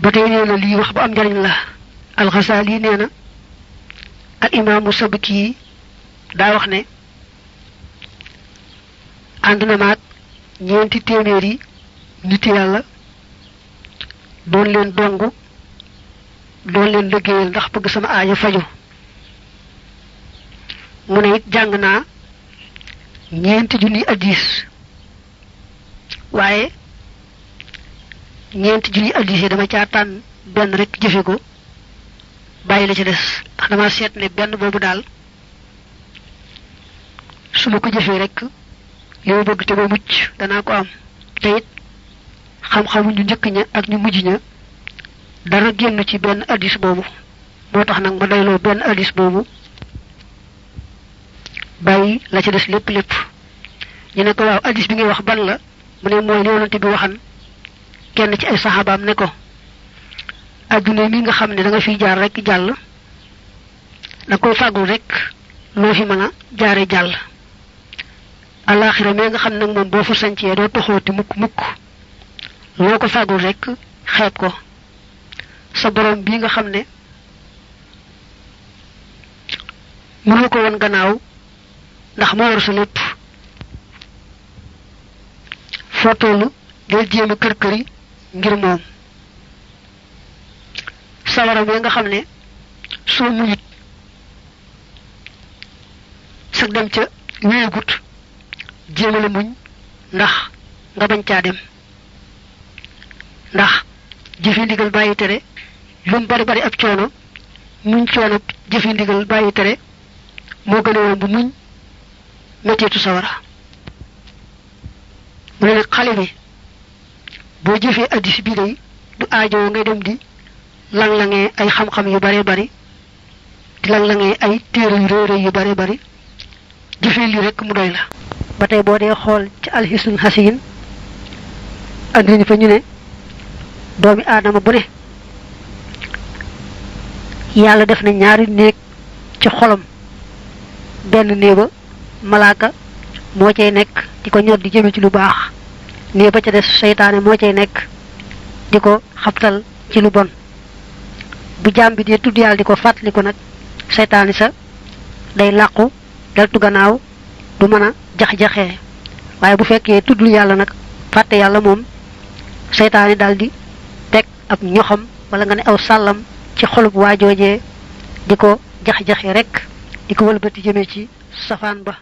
ba tey nee na lii wax bu am njariñ la Al-Ghazali nee na al imaamu Sabki daa wax ne ànd na maag ñeenti téeméeri nit yàlla doon leen dongu doon leen liggéeyal ndax bëgg sama aajo faju mu ne it jàng naa ñeenti junni addis waaye ñeenti junni addis yi dama caa tànn benn rek jëfe ko bàyyi la ci des ndax dama seet ne benn boobu daal su ma ko jëfee rek li ma bëgg te ba mucc danaa ko am te it xam-xamu ñu njëkk ña ak ñu mujj ña dara génn ci benn addis boobu moo tax nag ma doyloo benn addis boobu bàyyi la ci des lépp ñu ne ko waaw addis bi ngay wax ban la mu ne mooy li yonante bi waxan kenn ci ay saxaabaam ne ko adduna mi nga xam ne da nga fiy jaar rek jàll da koy fàggul rek loo fi mën a jaare jàll alaxira mi nga xam nag moom boo fa sancee doo toxooti mukk loo ko fàggul rek xeeb ko sa borom bii nga xam ne mënoo ko woon gannaaw ndax moo war sa lépp foo tollu del jéem a kër-këri ngir moom sawara mi nga xam ne soo muñut sag dem ca wéegut jéemale muñ ndax nga bañ caa dem ndax jëfe ndigal bàyyi tere lu mu bari ab coono muñ coono jëfe ndigal bàyyi tere moo gën a yomb muñ mettitu sawara mu ne nag xale bi boo jëfee addis bi day du aajoo ngay dem di lang-langee ay xam-xam yu bare bari di lang-langee ay téere yu réy yu bare bari jëfee li rek mu doy la ba tey boo dee xool ci alxisun xasin andi ñu fa ñu ne doomi aadama bu ne yàlla def na ñaari néeg ci xolam benn néeba malaaka moo cay nekk di ko ñor di jëme ci lu baax néeg ba ca des seytaane moo cay nekk di ko xabtal ci lu bon bu jaam bi dee tudd yàlla di ko fàttali ko nag seytaane sa day làqu deltu gannaaw du mën a jax-jaxee waaye bu fekkee tuddul yàlla nag fàtte yàlla moom seytaane daldi teg ab ñoxam wala nga ne aw sàllam ci xolub waajoojee di ko jax-jaxe rek di ko wëlbati jëme ci safaan ba